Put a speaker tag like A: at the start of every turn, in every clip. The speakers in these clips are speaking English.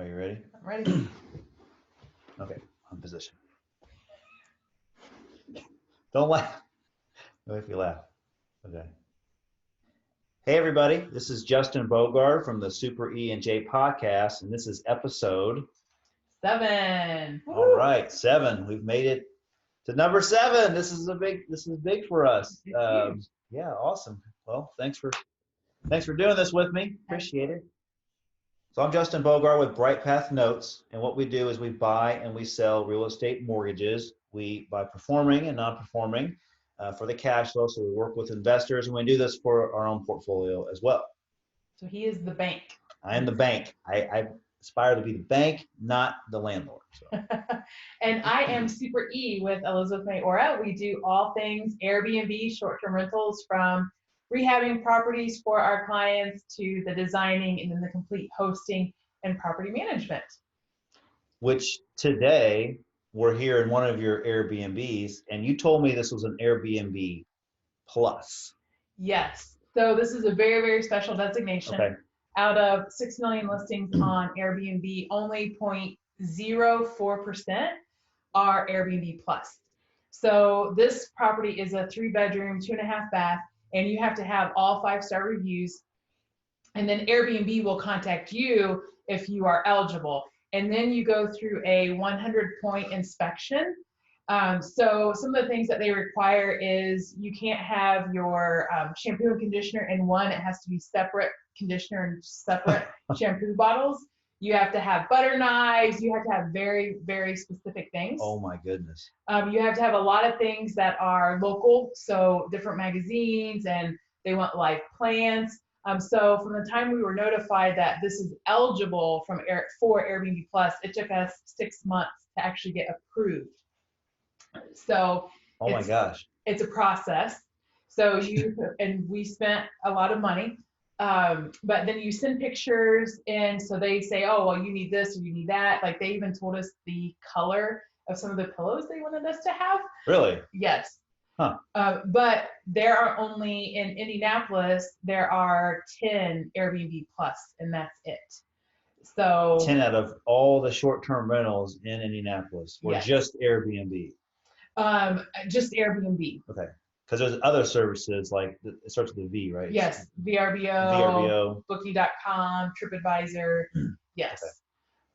A: you ready?
B: I'm ready.
A: Okay, I'm position. Don't laugh. Don't make me laugh. Okay. Hey, everybody. This is Justin Bogard from the Super E and J podcast, and this is episode
B: 7.
A: All right, 7. We've made it to number 7. This is big for us. Yeah, awesome. Well, thanks for doing this with me. Appreciate it. So I'm Justin Bogard with Bright Path Notes, and what we do is we buy and we sell real estate mortgages. We buy performing and non-performing for the cash flow. So we work with investors, and we do this for our own portfolio as well.
B: So he is the bank.
A: I am the bank. I aspire to be the bank, not the landlord. So.
B: And I am Super E with Elizabeth May Ora. We do all things Airbnb, short-term rentals, from rehabbing properties for our clients to the designing and then the complete hosting and property management.
A: Which today we're here in one of your Airbnbs, and you told me this was an Airbnb Plus.
B: Yes. So this is a very, very special designation.
A: Okay.
B: Out of 6 million listings on Airbnb, only 0.04% are Airbnb Plus. So this property is a 3-bedroom, 2.5 bath, and you have to have all 5-star reviews. And then Airbnb will contact you if you are eligible. And then you go through a 100-point inspection. So some of the things that they require is you can't have your shampoo and conditioner in one. It has to be separate conditioner and separate shampoo bottles. You have to have butter knives. You have to have very, very specific things.
A: Oh my goodness.
B: You have to have a lot of things that are local, so different magazines, and they want live plants. So from the time we were notified that this is eligible for Airbnb Plus, it took us 6 months to actually get approved. So
A: oh my gosh,
B: it's a process. So and we spent a lot of money. But then you send pictures, and so they say, oh, well, you need this or you need that. Like they even told us the color of some of the pillows they wanted us to have.
A: Really?
B: Yes.
A: Huh.
B: But there are only, in Indianapolis, there are 10 Airbnb Plus, and that's it. So
A: 10 out of all the short-term rentals in Indianapolis were just Airbnb.
B: Just Airbnb.
A: Okay. Because there's other services like it starts with a V, right?
B: Yes, VRBO, Booking.com, TripAdvisor. Yes,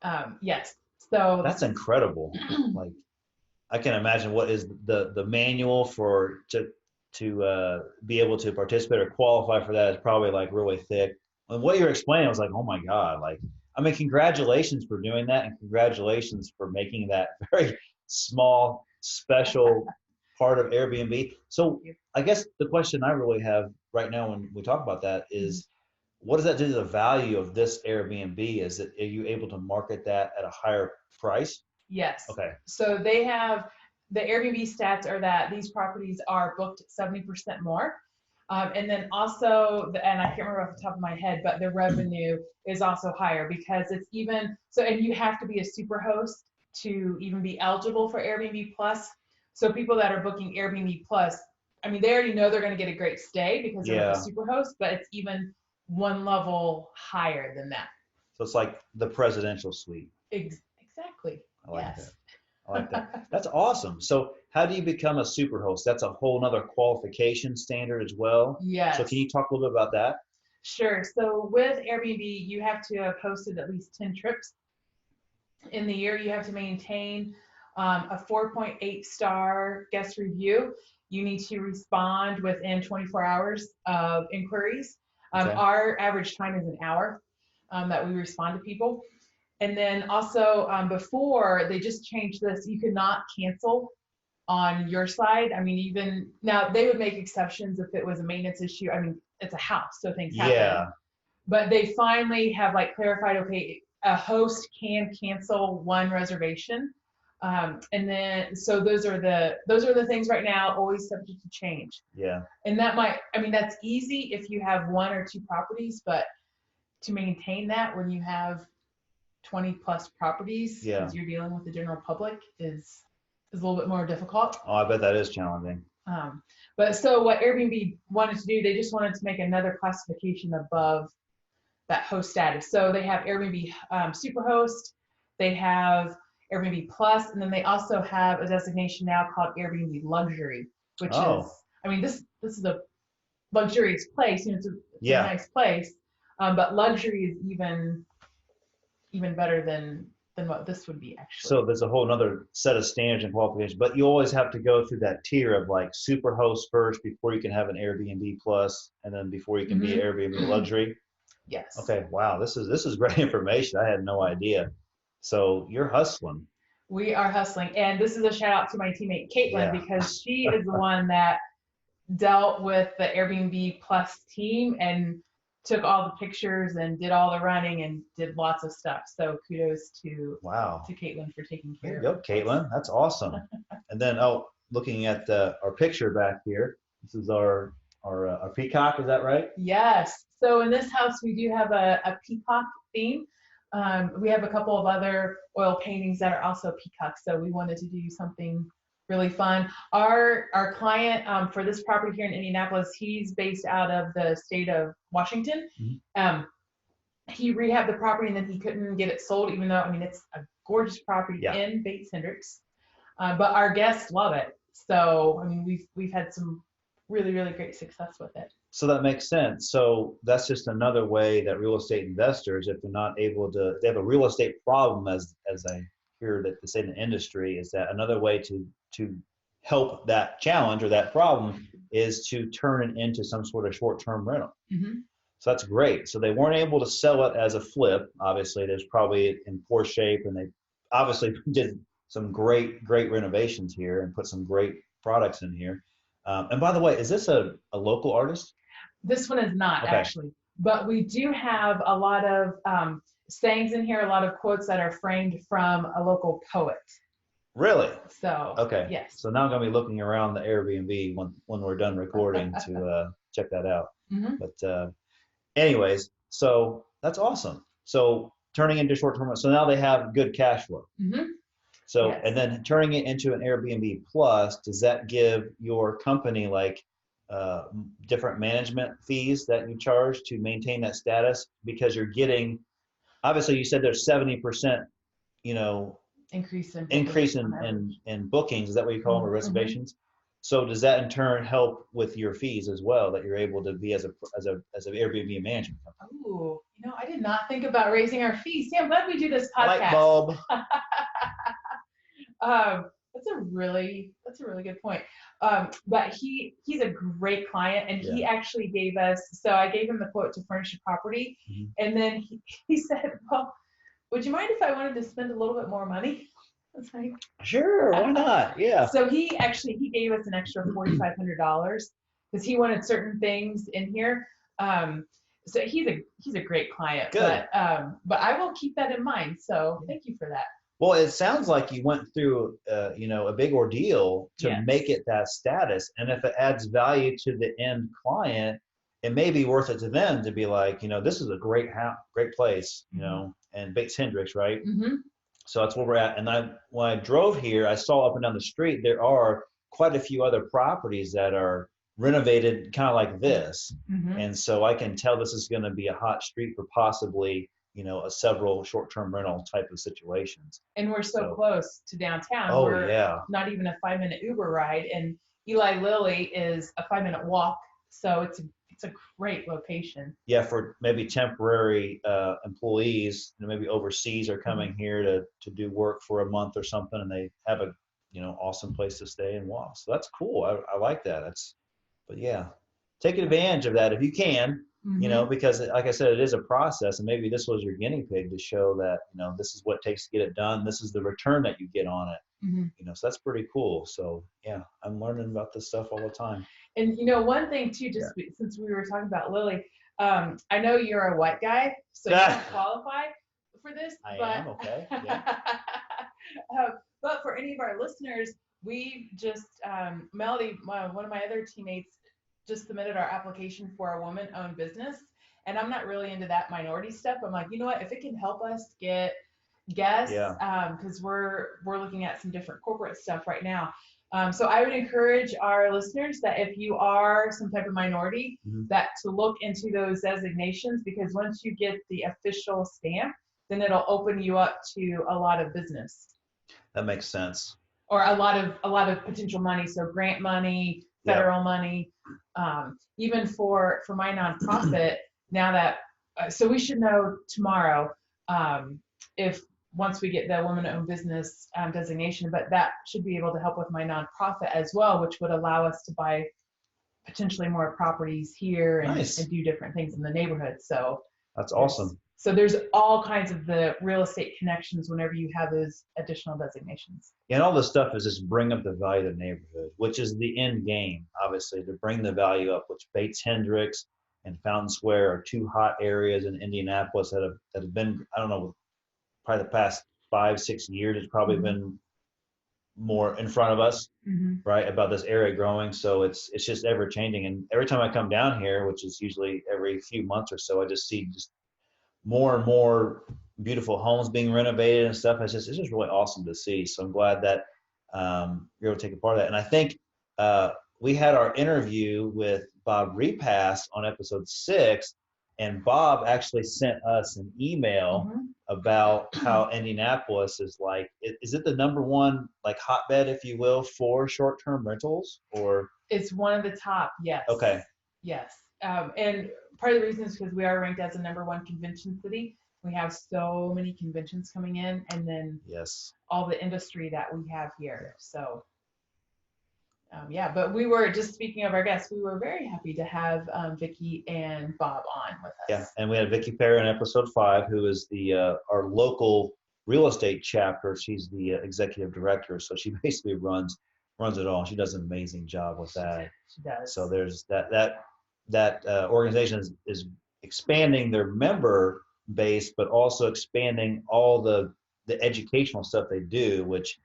B: okay. Yes. So
A: that's incredible. Like I can imagine what is the manual for to be able to participate or qualify for that is probably like really thick. And what you're explaining, I was like, oh my God! Like I mean, congratulations for doing that, and congratulations for making that very small, special part of Airbnb. So I guess the question I really have right now when we talk about that is, what does that do to the value of this Airbnb? Are you able to market that at a higher price?
B: Yes.
A: Okay.
B: So they have, the Airbnb stats are that these properties are booked 70% more. And then also, and I can't remember off the top of my head, but the revenue is also higher because it's even, so, and you have to be a super host to even be eligible for Airbnb Plus. So people that are booking Airbnb Plus, I mean, they already know they're going to get a great stay because they're with a superhost, but it's even one level higher than that.
A: So it's like the presidential suite.
B: Exactly.
A: I like that. I like that. That's awesome. So how do you become a superhost? That's a whole nother qualification standard as well.
B: Yes.
A: So can you talk a little bit about that?
B: Sure. So with Airbnb, you have to have hosted at least 10 trips in the year. You have to maintain a 4.8 star guest review. You need to respond within 24 hours of inquiries. Okay. Our average time is an hour that we respond to people. And then also before they just changed this, you could not cancel on your side. I mean, even now they would make exceptions if it was a maintenance issue. I mean, it's a house, so things happen. Yeah. But they finally have like clarified, okay, a host can cancel one reservation. And then, so those are the things right now, always subject to change.
A: Yeah.
B: And that might, I mean, that's easy if you have 1 or 2 properties, but to maintain that when you have 20 plus properties, because you're dealing with the general public is a little bit more difficult.
A: Oh, I bet that is challenging.
B: But so what Airbnb wanted to do, they just wanted to make another classification above that host status. So they have Airbnb Superhost, they have Airbnb Plus, and then they also have a designation now called Airbnb Luxury, which is,
A: Oh,
B: I mean, this is a luxurious place. It's a
A: yeah.
B: nice place, but luxury is even better than what this would be actually.
A: So there's a whole another set of standards and qualifications, but you always have to go through that tier of like super host first before you can have an Airbnb plus, and then before you can be
B: Hmm.
A: Airbnb luxury.
B: Yes.
A: Okay, wow, this is great information. I had no idea. So you're hustling.
B: We are hustling. And this is a shout out to my teammate Caitlin
A: Yeah.
B: because she is the one that dealt with the Airbnb Plus team and took all the pictures and did all the running and did lots of stuff. So kudos
A: Wow.
B: to Caitlin for taking
A: There
B: care
A: you
B: of
A: go,
B: it.
A: Caitlin. That's awesome. And then, oh, looking at our picture back here, this is our peacock. Is that right?
B: Yes. So in this house, we do have a peacock theme. We have a couple of other oil paintings that are also peacocks. So we wanted to do something really fun. Our client for this property here in Indianapolis, he's based out of the state of Washington.
A: Mhm.
B: He rehabbed the property and then he couldn't get it sold, even though I mean it's a gorgeous property
A: Yeah.
B: in Bates Hendricks. But our guests love it. So I mean we've had some really great success with it.
A: So that makes sense. So that's just another way that real estate investors, if they're not able to, they have a real estate problem, as I hear that they say in the industry, is that another way to help that challenge or that problem is to turn it into some sort of short-term rental.
B: Mm-hmm.
A: So that's great. So they weren't able to sell it as a flip. Obviously, there's probably in poor shape, and they obviously did some great renovations here and put some great products in here. And by the way, is this a local artist?
B: This one is not
A: Okay.
B: actually, but we do have a lot of sayings in here, a lot of quotes that are framed from a local poet.
A: Really?
B: So,
A: Okay.
B: yes.
A: So now I'm gonna be looking around the Airbnb when we're done recording to check that out.
B: Mm-hmm.
A: But anyways, so that's awesome. So turning into short-term, so now they have good cash flow.
B: Mm-hmm.
A: So,
B: Yes.
A: and then turning it into an Airbnb Plus, does that give your company like uh, different management fees that you charge to maintain that status? Because you're getting, obviously, you said there's 70%, you know,
B: Increase in
A: increase
B: bookings on average.
A: in bookings. Is that what you call them, or
B: Mm-hmm.
A: reservations? So does that in turn help with your fees as well, that you're able to be as an Airbnb management company?
B: Oh, I did not think about raising our fees. See, I'm glad we do this
A: Light
B: podcast.
A: bulb.
B: That's a really good point. But he's a great client, and he
A: Yeah.
B: actually gave us. So I gave him the quote to furnish a property,
A: Mhm.
B: and then he said, "Well, would you mind if I wanted to spend a little bit more money?" I was like,
A: Sure, why not? Yeah.
B: so he gave us an extra $4,500 because he wanted certain things in here. So he's a great client,
A: Good.
B: but I will keep that in mind. So thank you for that.
A: Well, it sounds like you went through, a big ordeal to
B: Yes.
A: make it that status. And if it adds value to the end client, it may be worth it to them to be like, this is a great house, great place, and Bates Hendricks, right?
B: Mm-hmm.
A: So that's where we're at. And when I drove here, I saw up and down the street, there are quite a few other properties that are renovated kind of like this.
B: Mm-hmm.
A: And so I can tell this is going to be a hot street for possibly, a several short-term rental type of situations.
B: And we're so
A: So-
B: close to downtown.
A: Oh,
B: We're
A: yeah.
B: not even a 5-minute Uber ride, and Eli Lilly is a 5-minute walk. So it's a great location.
A: Yeah, for maybe temporary employees, maybe overseas are coming here to do work for a month or something, and they have a awesome place to stay and walk. So that's cool. I like that. But yeah, take advantage of that if you can.
B: Mm-hmm.
A: Because like I said, it is a process, and maybe this was your guinea pig to show that this is what it takes to get it done. This is the return that you get on it.
B: Mm-hmm.
A: So that's pretty cool. So yeah, I'm learning about this stuff all the time.
B: And one thing too, since we were talking about Lily, I know you're a white guy, so you don't qualify for this.
A: I
B: but,
A: am, okay. Yeah.
B: But for any of our listeners, we just Melody, one of my other teammates, just submitted our application for a woman-owned business, and I'm not really into that minority stuff. I'm like, you know what? If it can help us get guests,
A: Yeah.
B: because we're looking at some different corporate stuff right now. So I would encourage our listeners that if you are some type of minority,
A: Mhm.
B: that to look into those designations, because once you get the official stamp, then it'll open you up to a lot of business
A: That makes sense.
B: or a lot of potential money. So grant money,
A: Yep.
B: federal money, even for my nonprofit. Now that so we should know tomorrow if once we get the women-owned business designation, but that should be able to help with my nonprofit as well, which would allow us to buy potentially more properties here and
A: Nice.
B: do different things in the neighborhood. So
A: That's
B: there's
A: awesome.
B: so there's all kinds of the real estate connections whenever you have those additional designations.
A: And all this stuff is just bring up the value of the neighborhood, which is the end game, obviously, to bring the value up, which Bates Hendricks and Fountain Square are two hot areas in Indianapolis that have been, I don't know, probably the past 5, 6 years, it's probably
B: Mm-hmm.
A: been more in front of us,
B: Mm-hmm.
A: right, about this area growing. So it's just ever changing. And every time I come down here, which is usually every few months or so, I just see just more and more beautiful homes being renovated and stuff. It's just really awesome to see. So I'm glad that you're able to take a part of that. And I think uh, we had our interview with Bob Repass on episode 6, and Bob actually sent us an email
B: Mm-hmm.
A: about how Indianapolis is like. Is it the number one like hotbed, if you will, for short-term rentals? Or
B: It's one of the top, yes.
A: okay,
B: Yes. And part of the reason is because we are ranked as a number one convention city. We have so many conventions coming in, and then
A: yes.
B: all the industry that we have here. So, yeah, but we were just speaking of our guests, we were very happy to have Vicky and Bob on with
A: Yeah,
B: us.
A: and we had Vicky Perry in episode 5, who is the our local real estate chapter. She's the executive director, so she basically runs it all. She does an amazing job with that.
B: She does.
A: So there's that organization is expanding their member base, but also expanding all the educational stuff they do, which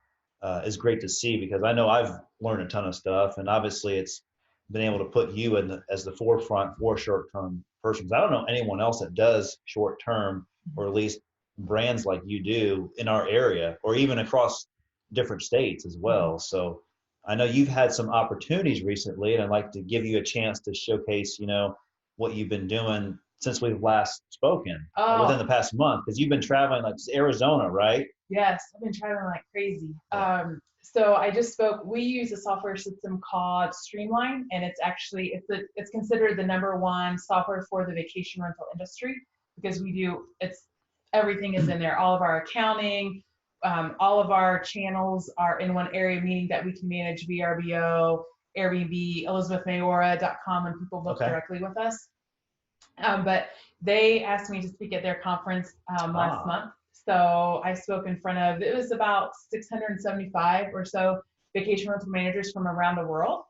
A: is great to see because I know I've learned a ton of stuff, and obviously it's been able to put you as the forefront for short-term persons. I don't know anyone else that does short-term, or at least brands like you do in our area, or even across different states as
B: Mm-hmm.
A: well. So I know you've had some opportunities recently, and I'd like to give you a chance to showcase, what you've been doing since we've last spoken within
B: Oh,
A: the past month, because you've been traveling like to Arizona, right?
B: yes, I've been traveling like crazy.
A: Yeah.
B: So I just spoke. We use a software system called Streamline, and it's considered the number one software for the vacation rental industry because it's everything is in there. All of our accounting, all of our channels are in one area, meaning that we can manage VRBO, Airbnb, ElizabethMayora.com, and people book
A: Okay.
B: directly with us. But they asked me to speak at their conference last
A: Ah,
B: month. So I spoke in front of, it was about 675 or so vacation rental managers from around the world.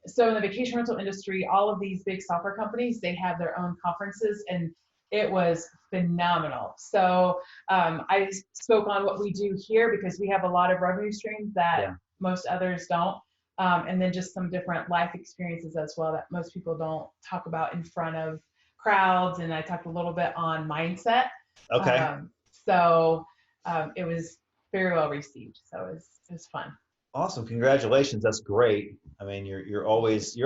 B: So in the vacation rental industry, all of these big software companies, they have their own conferences, and it was phenomenal. So I spoke on what we do here because we have a lot of revenue streams that
A: yeah.
B: most others don't. And then just some different life experiences as well that most people don't talk about in front of crowds. And I talked a little bit on mindset.
A: Okay.
B: So it was very well received. So it was fun.
A: Awesome. Congratulations. That's great. I mean, you're always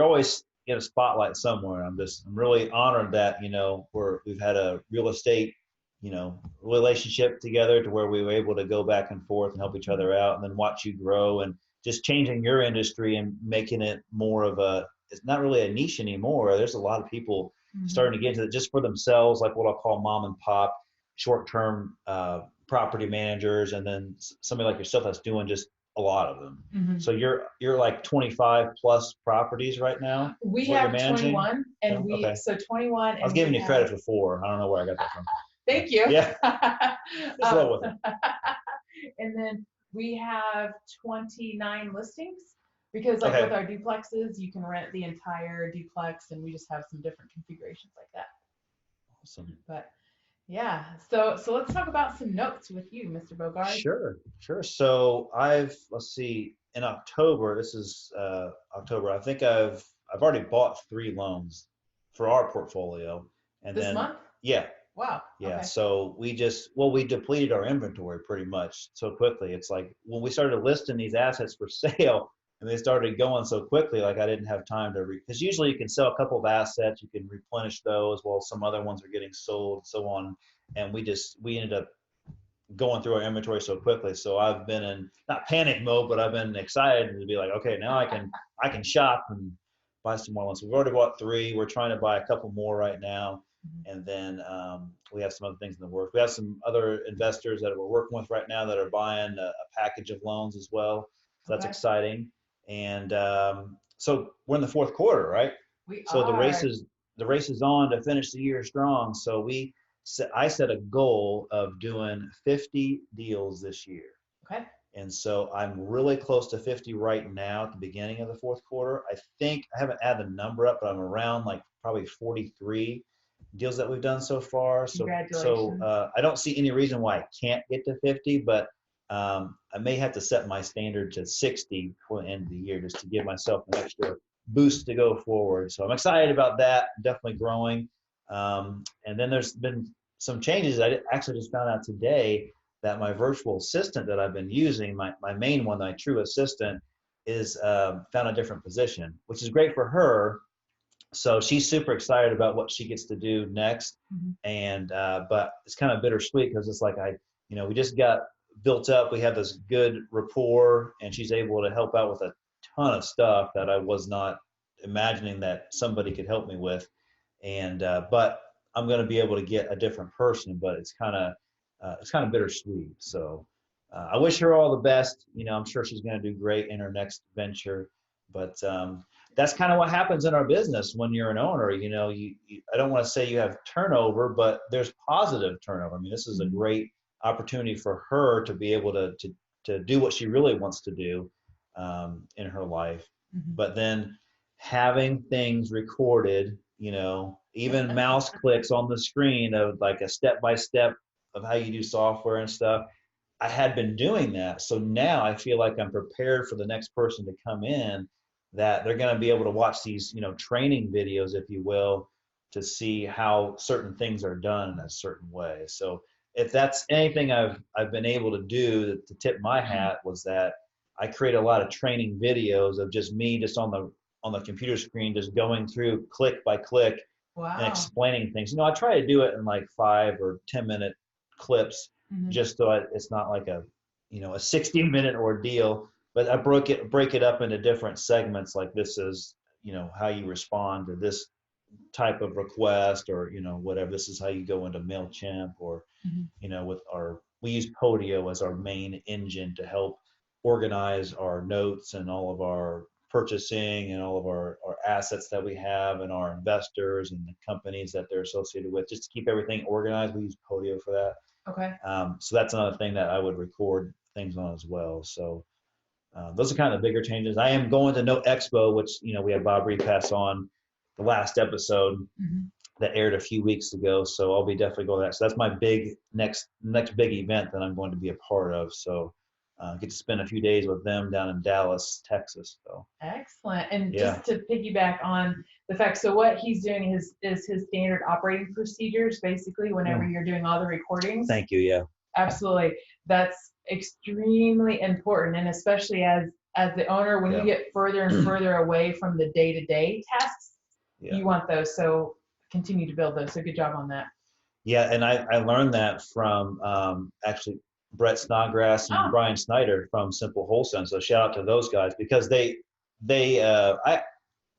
A: in a spotlight somewhere. I'm really honored that, we've had a real estate, relationship together to where we were able to go back and forth and help each other out and then watch you grow and just changing your industry and making it more of it's not really a niche anymore. There's a lot of people
B: Mm-hmm.
A: starting to get into it just for themselves, like what I'll call mom and pop short-term property managers, and then somebody like yourself that's doing just a lot of them.
B: Mm-hmm.
A: So you're like 25 plus properties right now
B: We
A: is what you're
B: have
A: managing?
B: 21,
A: Yeah,
B: and
A: okay.
B: so 21,
A: I was
B: and
A: giving
B: we
A: you
B: have.
A: credit for 4. I don't know where I got that from.
B: Thank you.
A: Yeah, just roll with it.
B: And then we have 29 listings because, like with
A: Okay,
B: our duplexes, you can rent the entire duplex, and we just have some different configurations like that.
A: awesome.
B: But yeah, so let's talk about some notes with you, Mr. Bogard.
A: Sure. So let's see, in October, this is October, I think I've already bought 3 loans for our portfolio. And
B: This
A: then,
B: month?
A: yeah,
B: Wow.
A: Yeah,
B: Okay.
A: so we depleted our inventory pretty much so quickly. It's like when we started listing these assets for sale and they started going so quickly, like I didn't have time to because usually you can sell a couple of assets, you can replenish those while some other ones are getting sold, and so on. And we ended up going through our inventory so quickly. So I've been in not panic mode, but I've been excited to be like, okay, now I can shop and buy some more ones. So we've already bought three. We're trying to buy a couple more right now,
B: Mhm.
A: and then we have some other things in the works. We have some other investors that we're working with right now that are buying a package of loans as well. So that's
B: Okay.
A: exciting. And so we're in the fourth quarter, right?
B: We
A: So
B: are.
A: the race is on to finish the year strong. So I set a goal of doing 50 deals this year.
B: Okay.
A: And so I'm really close to 50 right now at the beginning of the fourth quarter. I think I haven't added the number up, but I'm around like probably 43 deals that we've done so far. So
B: Congratulations.
A: I don't see any reason why I can't get to 50, but I may have to set my standard to 60 before the end of the year just to give myself an extra boost to go forward. So I'm excited about that. Definitely growing. And then there's been some changes. I actually just found out today that my virtual assistant that I've been using, my main one, my true assistant, is found a different position, which is great for her. So she's super excited about what she gets to do next.
B: Mhm.
A: And but it's kind of bittersweet because it's like we just got built up. We have this good rapport, and she's able to help out with a ton of stuff that I was not imagining that somebody could help me with. And but I'm going to be able to get a different person, but it's kind of bittersweet. So I wish her all the best. I'm sure she's going to do great in her next venture. But that's kind of what happens in our business when you're an owner. I don't want to say you have turnover, but there's positive turnover. I mean, this is a
B: Mhm.
A: great opportunity for her to be able to do what she really wants to do in her life.
B: Mhm.
A: But then having things recorded, even mouse clicks on the screen of like a step by step of how you do software and stuff. I had been doing that. So now I feel like I'm prepared for the next person to come in, that they're going to be able to watch these, training videos, if you will, to see how certain things are done in a certain way. So if that's anything I've been able to do to tip my hat, was that I create a lot of training videos of just me just on the computer screen, just going through click by click and
B: Wow.
A: explaining things. I try to do it in like 5 or 10 minute clips,
B: Mhm.
A: just so it's not like a 60-minute ordeal. But I break it up into different segments. Like this is how you respond to this type of request, or whatever. This is how you go into Mailchimp, or
B: Mhm.
A: with we use Podio as our main engine to help organize our notes and all of our purchasing and all of our assets that we have and our investors and the companies that they're associated with, just to keep everything organized. We use Podio for that.
B: Okay.
A: So that's another thing that I would record things on as well. So those are kind of the bigger changes. I am going to No Expo, which we had Bob Repass on the last episode
B: Mhm.
A: that aired a few weeks ago. So I'll be definitely going to that. So that's my big next big event that I'm going to be a part of. So get to spend a few days with them down in Dallas, Texas. So
B: Excellent. And
A: yeah,
B: just to piggyback on the fact, so what he's doing is his standard operating procedures, basically, whenever
A: mm,
B: you're doing all the recordings.
A: thank you. Yeah,
B: Absolutely. That's extremely important. And especially as the owner, when you
A: yeah,
B: get further and further away from the day-to-day tasks,
A: yeah.
B: you want those. So continue to build those. So good job on that.
A: Yeah, and I learned that from actually Brett Snodgrass and
B: Oh,
A: Brian Snyder from Simple Wholesale. So shout out to those guys, because I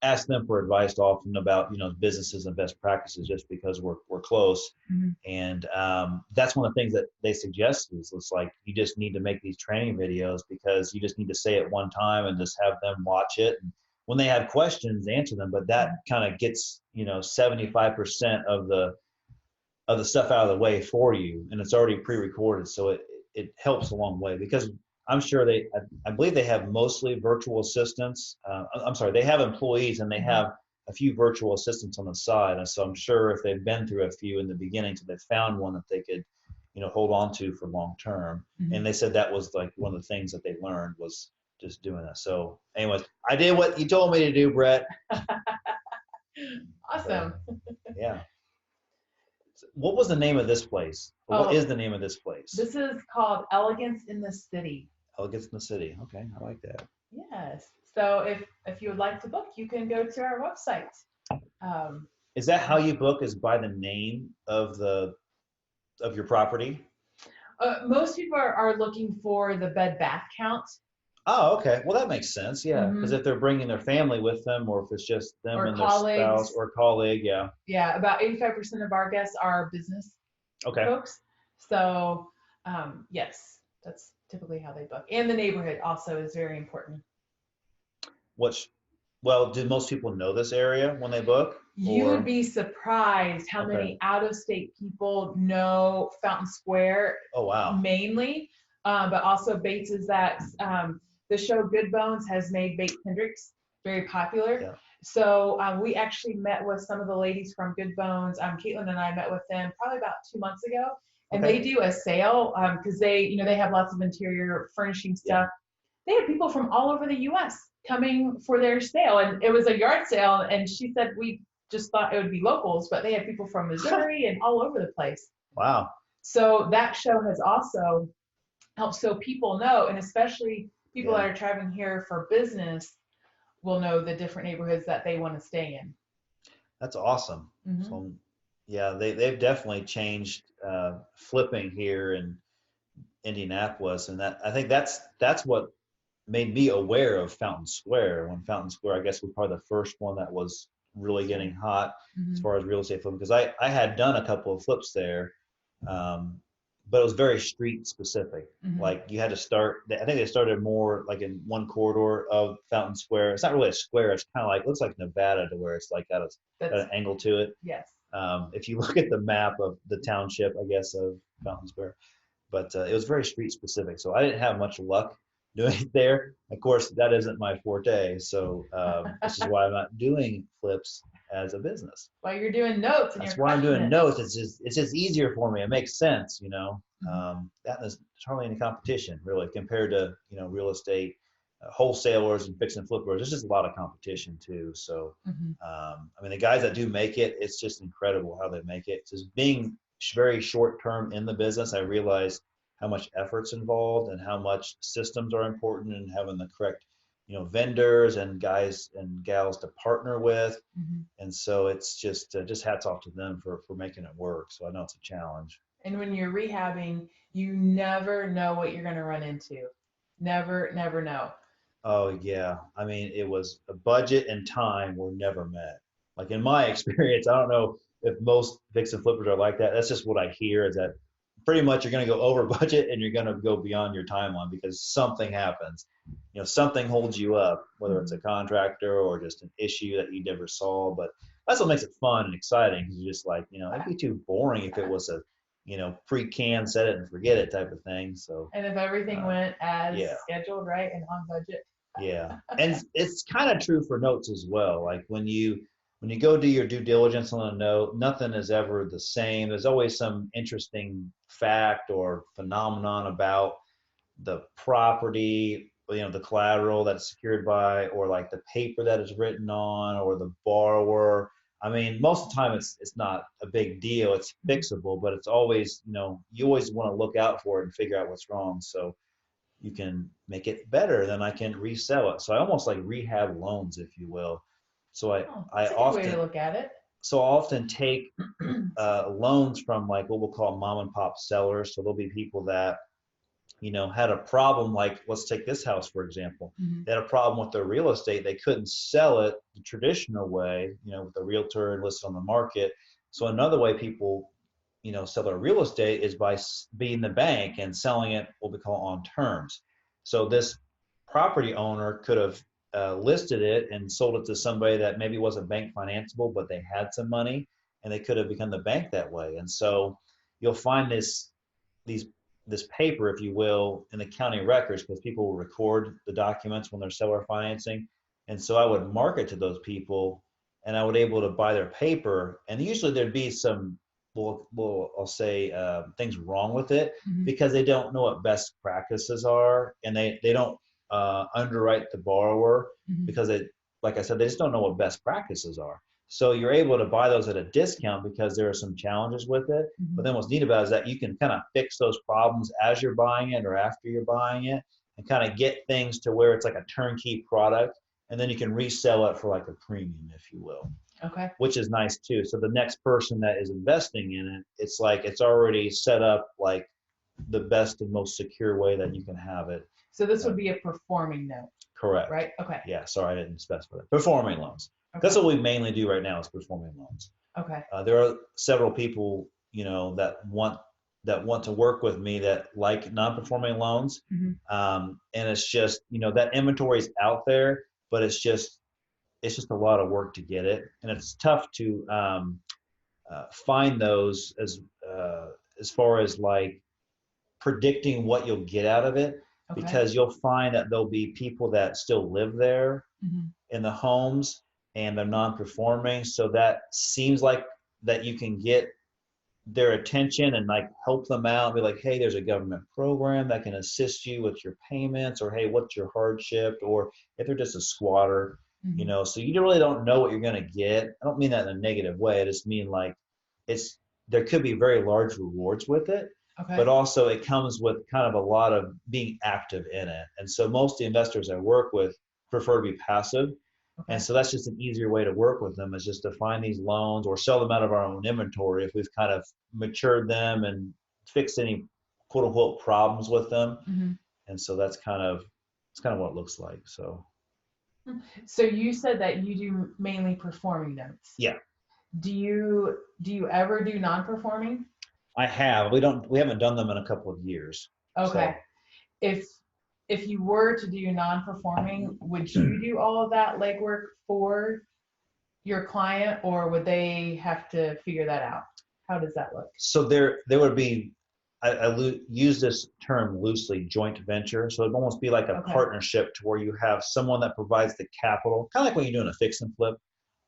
A: ask them for advice often about businesses and best practices, just because we're close.
B: mhm.
A: And that's one of the things that they suggest is it's like you just need to make these training videos, because you just need to say it one time and just have them watch it. And when they have questions, answer them. But that kind of gets 75% of the stuff out of the way for you, and it's already pre-recorded, so it helps a long way. Because I'm sure I believe they have mostly virtual assistants. I'm sorry, they have employees and they
B: Mhm.
A: have a few virtual assistants on the side, and so I'm sure if they've been through a few in the beginning, so they found one that they could hold on to for long term. And
B: Mhm.
A: they said that was like one of the things that they learned was just doing that. So anyways, I did what you told me to do, Brett. So
B: Awesome.
A: yeah. What was the name of this place? Or what is
B: Oh,
A: the name of this place?
B: this is called Elegance in the City.
A: Elegance in the City. Okay, I like that.
B: Yes. So if you would like to book, you can go to our website. Um,
A: Is that how
B: and
A: you book? Is by the name of the of your property?
B: most people are looking for the bed bath count.
A: Oh, okay. Well, that makes sense. Yeah, because
B: Hmm.
A: if they're bringing their family with them, or if it's just them
B: Or
A: and their spouse
B: colleagues.
A: or colleague, yeah.
B: Yeah, about 85% of our guests are business
A: Okay.
B: folks. So yes, that's typically how they book. And the neighborhood also is very important.
A: What's well, do most people know this area when they book?
B: You would
A: Or
B: be surprised how
A: okay.
B: many out of state people know Fountain Square
A: Oh, wow.
B: mainly, but also Bates is that the show Good Bones has made Bates Hendricks very popular.
A: Yeah.
B: So we actually met with some of the ladies from Good Bones. Caitlin and I met with them probably about 2 months ago, and they
A: Okay.
B: do a sale because they have lots of interior furnishing
A: Yeah.
B: stuff. They had people from all over the U.S. coming for their sale, and it was a yard sale. And she said we just thought it would be locals, but they had people from Missouri and all over the place.
A: Wow.
B: So that show has also helped so people know, and especially people that
A: Yeah.
B: are traveling here for business will know the different neighborhoods that they want to stay in.
A: That's awesome.
B: Hmm.
A: So, yeah, they've definitely changed flipping here in Indianapolis, and that I think that's what made me aware of Fountain Square. When Fountain Square, I guess, was probably the first one that was really getting hot as
B: Hmm.
A: far as real estate flipping. Because I had done a couple of flips there, um, but it was very street specific.
B: Hmm.
A: Like you had to start. I think they started more like in one corridor of Fountain Square. It's not really a square. It's kind of like looks like Nevada to where it's like got
B: That's
A: an angle to it.
B: yes.
A: If you look at the map of the township, I guess of Fountain Square, but it was very street specific. So I didn't have much luck doing it there. Of course, that isn't my forte. So this is why I'm not doing flips as a business.
B: While you're doing notes and
A: That's
B: you're
A: why I'm
B: crushing
A: doing
B: it.
A: notes. It's just easier for me. It makes sense,
B: Hmm.
A: That is hardly any competition really compared to real estate wholesalers and fix and flippers. There's just a lot of competition too. So
B: Hmm.
A: I mean, the guys that do make it, it's just incredible how they make it. Just being very short term in the business, I realize how much effort's involved and how much systems are important and having the correct vendors and guys and gals to partner with.
B: Hmm.
A: And so it's just hats off to them for making it work. So I know it's a challenge.
B: And when you're rehabbing, you never know what you're going to run into. Never, never know.
A: Oh yeah, I mean it was a budget and time were never met. Like in my experience, I don't know if most fix and flippers are like that. That's just what I hear is that pretty much you're going to go over budget and you're going to go beyond your timeline because something happens. Something holds you up, whether it's a
B: Hmm.
A: contractor or just an issue that you never saw. But that's what makes it fun and exciting because you're just like, it'd be too boring if it was a, pre-can, set it and forget it type of thing. So,
B: And if everything
A: uh,
B: went as
A: yeah.
B: scheduled, right, and on budget.
A: Yeah, and it's kind of true for notes as well. Like when you go do your due diligence on a note, nothing is ever the same. There's always some interesting fact or phenomenon about the property, the collateral that's secured by, or like the paper that is written on, or the borrower. I mean, most of the time it's not a big deal. It's
B: Mhm.
A: fixable, but it's always, you always want to look out for it and figure out what's wrong. So you can make it better, then I can resell it. So I almost like rehab loans, if you will. So I
B: Oh,
A: I
B: that's a good way to
A: often
B: look at it.
A: so I often take loans from like what we'll call mom and pop sellers. So there'll be people that had a problem. Like let's take this house for example.
B: Hmm.
A: They had a problem with their real estate. They couldn't sell it the traditional way, with a realtor and list on the market. So another way people sell their real estate is by being the bank and selling it what we call on terms. So this property owner could have listed it and sold it to somebody that maybe wasn't bank financeable, but they had some money and they could have become the bank that way. And so you'll find these this paper, if you will, in the county records because people will record the documents when they're seller financing. And so I would market to those people and I would able to buy their paper. And usually there'd be some, I'll say things wrong with it
B: Hmm.
A: because they don't know what best practices are and they don't underwrite the borrower
B: Hmm.
A: because like I said, they just don't know what best practices are. So you're able to buy those at a discount because there are some challenges with it. But
B: Mhm.
A: then what's neat about it is that you can kind of fix those problems as you're buying it or after you're buying it, and kind of get things to where it's like a turnkey product. And then you can resell it for like a premium, if you will,
B: Okay.
A: which is nice too. So the next person that is investing in it, it's like it's already set up like the best and most secure way that you can have it.
B: So this would be a performing note,
A: Correct.
B: right? Okay.
A: Yeah, sorry, I didn't specify that. Performing loans. That's
B: Okay.
A: what we mainly do right now is performing loans.
B: Okay.
A: There are several people, that want to work with me that like non-performing loans,
B: Hmm.
A: and it's just that inventory is out there, but it's just a lot of work to get it, and it's tough to find those as far as like predicting what you'll get out of it,
B: Okay.
A: because you'll find that there'll be people that still live there
B: Hmm.
A: in the homes and they're non-performing, so that seems like that you can get their attention and like help them out, be like, hey, there's a government program that can assist you with your payments, or hey, what's your hardship, or if they're just a squatter,
B: Hmm.
A: so you really don't know what you're going to get. I don't mean that in a negative way. I just mean like it's there could be very large rewards with it, but
B: Okay.
A: also it comes with kind of a lot of being active in it. And so most of the investors I work with prefer to be passive, and
B: Okay.
A: so that's just an easier way to work with them, is just to find these loans or sell them out of our own inventory if we've kind of matured them and fixed any quote unquote problems with them.
B: Hmm.
A: And so that's kind of what it looks like. So
B: So you said that you do mainly performing notes.
A: yeah,
B: Do you ever do non-performing?
A: I have. We haven't done them in a couple of years.
B: Okay.
A: So
B: If if you were to do non-performing, would you do all of that legwork for your client, or would they have to figure that out? How does that look?
A: there would be, use this term loosely, joint venture. So it'd almost be like a
B: Okay.
A: partnership to where you have someone that provides the capital, kind of like when you're doing a fix and flip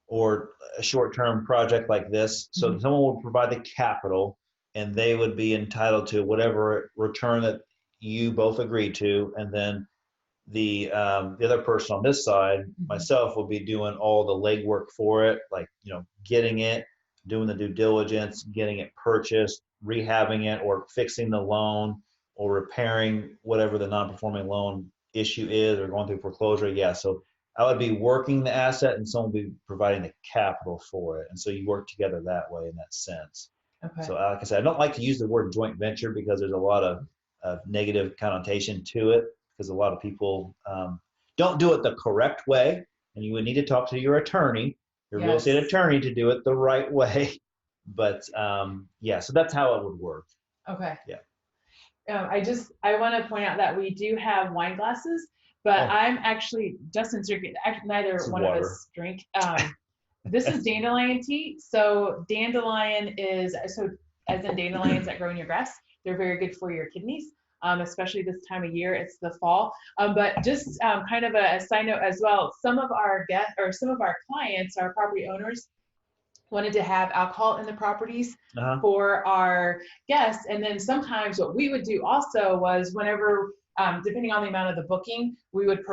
A: or a short-term project like this. So
B: Hmm.
A: someone will provide the capital, and they would be entitled to whatever return that you both agree to, and then the other person on this side,
B: Hmm.
A: myself, will be doing all the legwork for it, like getting it, doing the due diligence, getting it purchased, rehabbing it, or fixing the loan, or repairing whatever the non-performing loan issue is, or going through foreclosure. Yeah, so I would be working the asset, and someone would be providing the capital for it, and so you work together that way in that sense.
B: Okay.
A: So, like I said, I don't like to use the word joint venture because there's a lot of negative connotation to it, because a lot of people don't do it the correct way, and you would need to talk to your attorney, your real estate
B: Yes.
A: attorney, to do it the right way. But yeah, so that's how it would work.
B: Okay.
A: Yeah.
B: I want to point out that we do have wine glasses, but
A: Oh,
B: I'm actually Justin's drinking.
A: this
B: Neither
A: is
B: one of
A: water.
B: us drink. This is dandelion tea. So dandelion is so as in dandelions that grow in your grass. They're very good for your kidneys, especially this time of year. It's the fall. But just kind of a side note as well. Some of our guests or some of our clients, our property owners, wanted to have alcohol in the properties
A: Uh-huh.
B: for our guests. And then sometimes what we would do also was whenever, depending on the amount of the booking, we would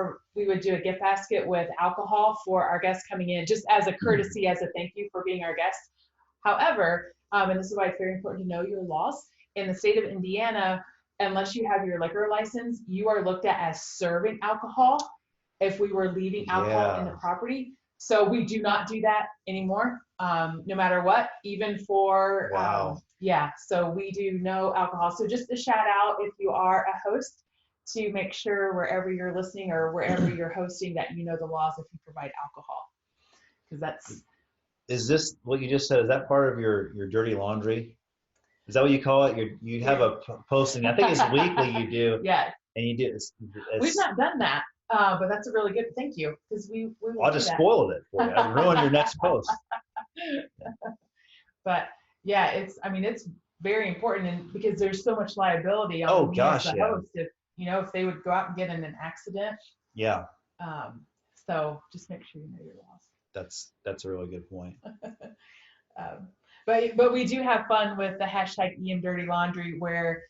B: do a gift basket with alcohol for our guests coming in, just as a courtesy, as a thank you for being our guest. However, and this is why it's very important to know your laws in the state of Indiana. Unless you have your liquor license, you are looked at as serving alcohol if we were leaving alcohol in the
A: Yeah.
B: property. So we do not do that anymore, no matter what, even for,
A: Wow.
B: yeah, so we do no alcohol. So just a shout out if you are a host to make sure wherever you're listening or wherever you're hosting that you know the laws if you provide alcohol. Because that's,
A: Is this what you just said? Is that part of your dirty laundry? Is that what you call it? You have
B: yeah.
A: a posting. I think it's weekly you do,
B: Yeah,
A: and you do.
B: we've
A: It's
B: not done that, but that's a really good thank you because we will
A: I
B: do
A: just
B: that.
A: spoiled it for you. I ruined your next post.
B: But yeah, I mean, it's very important and because there's so much liability
A: Oh
B: on me as
A: gosh,
B: the
A: yeah,
B: host if they would go out and get in an accident.
A: yeah.
B: Um, so just make sure you know your laws.
A: That's a really good point.
B: But we do have fun with the hashtag EM Dirty Laundry where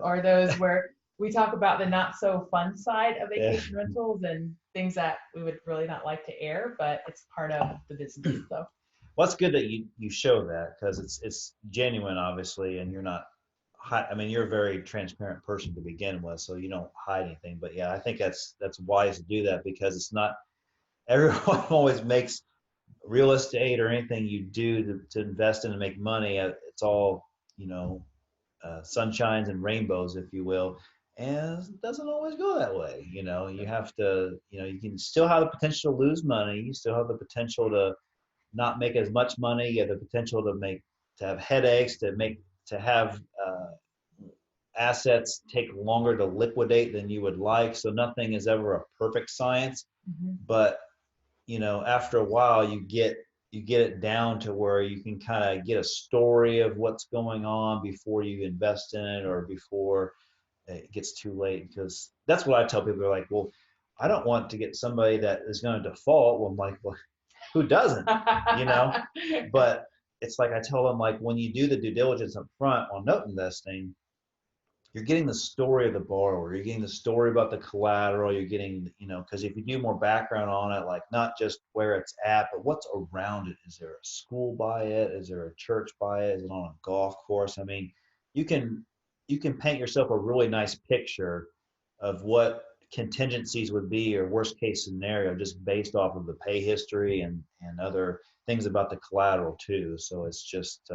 B: or those where we talk about the not so fun side of
A: Yeah.
B: vacation rentals and things that we would really not like to air, but it's part of the business. So
A: Well, it's good that you show that because it's genuine, obviously, and you're not. I mean, you're a very transparent person to begin with, so you don't hide anything. But yeah, I think that's wise to do that because it's not everyone always makes real estate or anything you do to invest in and make money. It's all you know, sunshines and rainbows, if you will. And it doesn't always go that way. You know, you have to, you can still have the potential to lose money. You still have the potential to not make as much money. You have the potential to have headaches, to have assets take longer to liquidate than you would like. So nothing is ever a perfect science.
B: Hmm.
A: But after a while, you get it down to where you can kind of get a story of what's going on before you invest in it or before it gets too late. Because that's what I tell people. They're like, well, I don't want to get somebody that is going to default. Well, I'm like, well, who doesn't? You know, but it's like I tell them, like, when you do the due diligence up front on note investing, you're getting the story of the borrower. You're getting the story about the collateral. You're getting, because if you do more background on it, like not just where it's at, but what's around it. Is there a school by it? Is there a church by it? Is it on a golf course? I mean, you can you can paint yourself a really nice picture of what contingencies would be or worst case scenario just based off of the pay history and other things about the collateral too. So it's just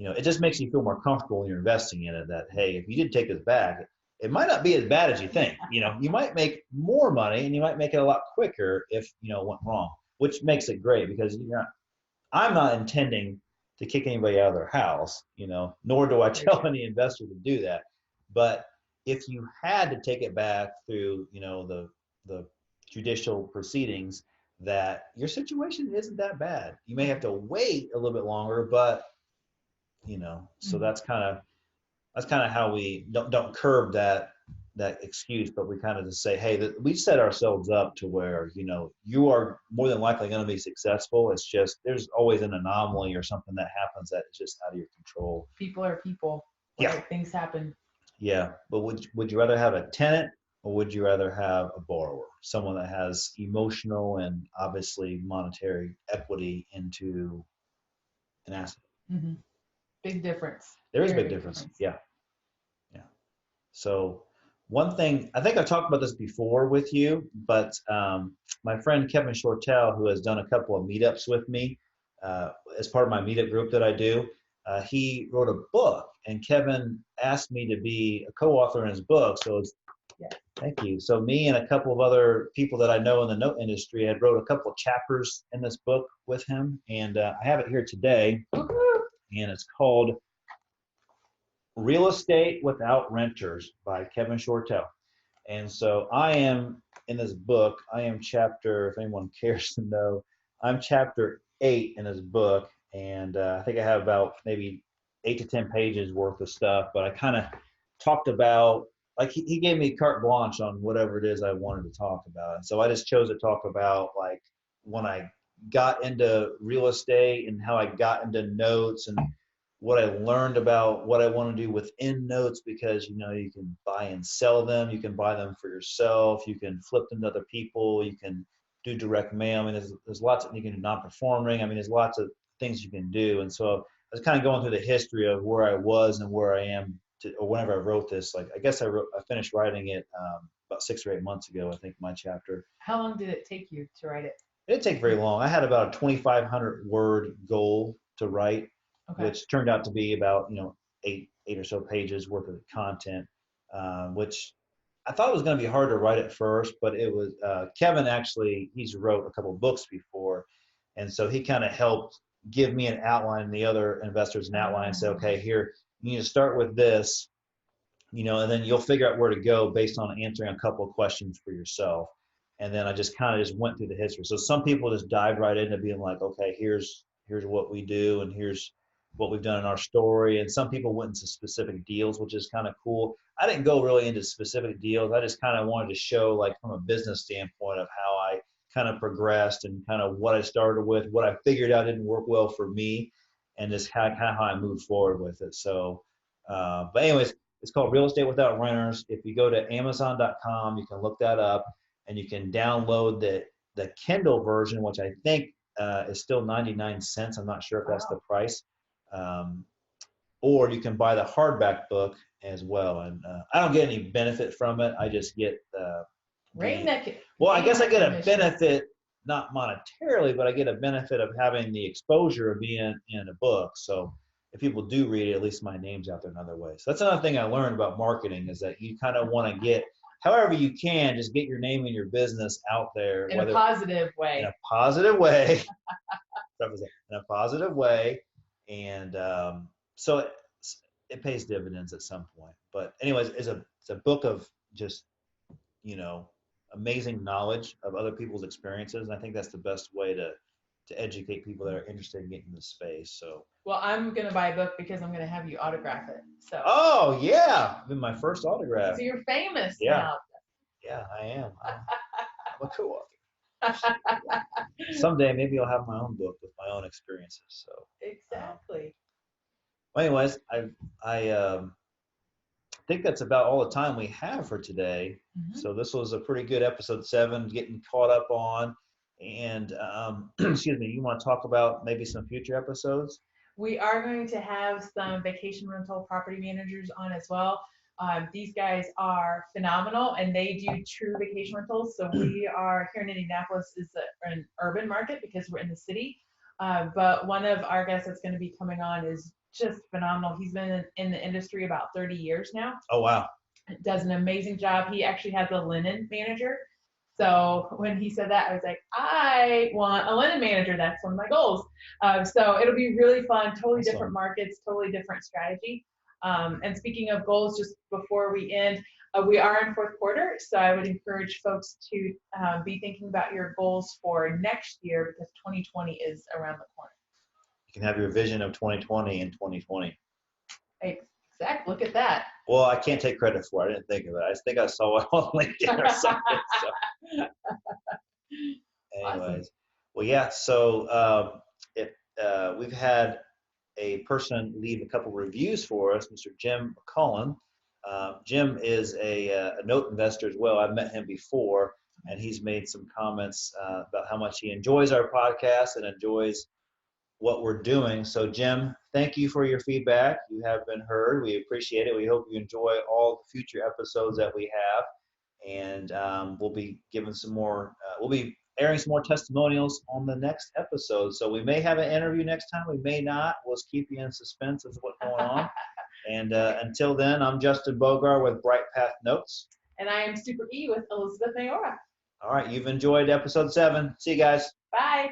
A: it just makes you feel more comfortable when you're investing in it that, hey, if you did take this back, it might not be as bad as you think. You might make more money and you might make it a lot quicker if, it went wrong, which makes it great because I'm not intending to kick anybody out of their house, nor do I tell any investor to do that. But if you had to take it back through, the judicial proceedings, that your situation isn't that bad. You may have to wait a little bit longer, but so
B: Mhm.
A: that's kind of how we don't curb that excuse, but we kind of just say, hey, we set ourselves up to where you are more than likely going to be successful. It's just there's always an anomaly or something that happens that is just out of your control.
B: People are people.
A: Yeah,
B: Right? Things happen.
A: yeah. But would you rather have a tenant or would you rather have a borrower, someone that has emotional and obviously monetary equity into an asset?
B: Hmm. Big difference.
A: There is a
B: Very
A: big
B: big
A: difference.
B: difference.
A: Yeah, yeah. So one thing, I think I talked about this before with you, but my friend Kevin Shortell, who has done a couple of meetups with me as part of my meetup group that I do, he wrote a book, and Kevin asked me to be a co-author in his book. So
B: Yeah.
A: thank you. So me and a couple of other people that I know in the note industry had wrote a couple of chapters in this book with him, and I have it here today,
B: Woo-hoo.
A: and it's called Real Estate Without Renters by Kevin Shortell. And so I am in this book, I am chapter, if anyone cares to know, I'm chapter 8 in this book. And I think I have about maybe 8 to 10 pages worth of stuff, but I kind of talked about, like, he gave me carte blanche on whatever it is I wanted to talk about. And so I just chose to talk about, like, when I got into real estate and how I got into notes and what I learned about what I want to do within notes, because you can buy and sell them, you can buy them for yourself, you can flip them to other people, you can do direct mail. I mean, there's lots of, you can do non-performing. I mean, there's lots of things you can do. And so I was kind of going through the history of where I was and where I am or whenever I wrote this. Like, I guess I finished writing it about 6 or 8 months ago, I think, my chapter.
B: How long did it take you to write it?
A: It didn't take very long. I had about a 2,500 word goal to write,
B: Okay.
A: which turned out to be about eight or so pages worth of content, which I thought it was going to be hard to write at first, but it was Kevin actually, he's wrote a couple of books before, and so he kind of helped give me an outline and the other investors an outline and say, okay, here you need to start with this, and then you'll figure out where to go based on answering a couple of questions for yourself. And then I just kind of just went through the history. So some people just dive right into being like, okay, here's what we do and here's what we've done in our story. And some people went into specific deals, which is kind of cool. I didn't go really into specific deals. I just kind of wanted to show, like, from a business standpoint of how I kind of progressed and kind of what I started with, what I figured out didn't work well for me, and just kind of how I moved forward with it. So, but anyways, it's called Real Estate Without Renters. If you go to Amazon.com, you can look that up, and you can download the Kindle version, which I think is still 99 cents. I'm not sure if that's the
B: Wow.
A: price. Um, or you can buy the hardback book as well. And I don't get any benefit from it. I just get
B: Rain
A: the,
B: neck,
A: well, I
B: name
A: guess I get a
B: recognition.
A: benefit, not monetarily, but I get a benefit of having the exposure of being in a book. So if people do read it, at least my name's out there another way. So that's another thing I learned about marketing is that you kind of want to get, however you can, just get your name and your business out there,
B: In a
A: whether
B: positive
A: in
B: way.
A: a positive way, in a positive way, and so it pays dividends at some point. But anyways, it's a book of just you know amazing knowledge of other people's experiences, and I think that's the best way to educate people that are interested in getting into the space. So,
B: Well, I'm gonna buy a book because I'm gonna have you autograph it. So,
A: oh yeah, been my first autograph.
B: so you're famous
A: Yeah,
B: now.
A: yeah, I am. I'm a co-author. Someday maybe I'll have my own book with my own experiences. So, um,
B: Exactly.
A: well, anyways, I think that's about all the time we have for today.
B: Mhm.
A: So this was a pretty good episode 7, getting caught up on. And excuse me, you want to talk about maybe some future episodes?
B: We are going to have some vacation rental property managers on as well. These guys are phenomenal and they do true vacation rentals. So we are here in Indianapolis is an urban market because we're in the city. But one of our guests that's going to be coming on is just phenomenal. He's been in the industry about 30 years now.
A: Oh wow,
B: Does an amazing job. He actually has a linen manager. So when he said that, I was like, I want a linen manager. That's one of my goals. So it'll be really fun, totally different
A: awesome.
B: markets, totally different strategy. And speaking of goals, just before we end, we are in fourth quarter. So I would encourage folks to be thinking about your goals for next year because 2020 is around the corner.
A: You can have your vision of 2020 in 2020.
B: Exact. Look at that.
A: Well, I can't take credit for it. I didn't think of it. I think I saw it on LinkedIn or something. So,
B: Awesome.
A: anyways, well, yeah. So if we've had a person leave a couple reviews for us, Mr. Jim McCullen. Jim is a note investor as well. I've met him before, and he's made some comments about how much he enjoys our podcast and enjoys what we're doing. So, Jim, thank you for your feedback. You have been heard. We appreciate it. We hope you enjoy all the future episodes that we have, and we'll be giving some more. We'll be airing some more testimonials on the next episode. So we may have an interview next time. We may not. We'll just keep you in suspense of what's going on. And until then, I'm Justin Bogar with Bright Path Notes.
B: And I am Super E with Elizabeth Mayora.
A: All right, you've enjoyed episode 7. See you guys.
B: Bye.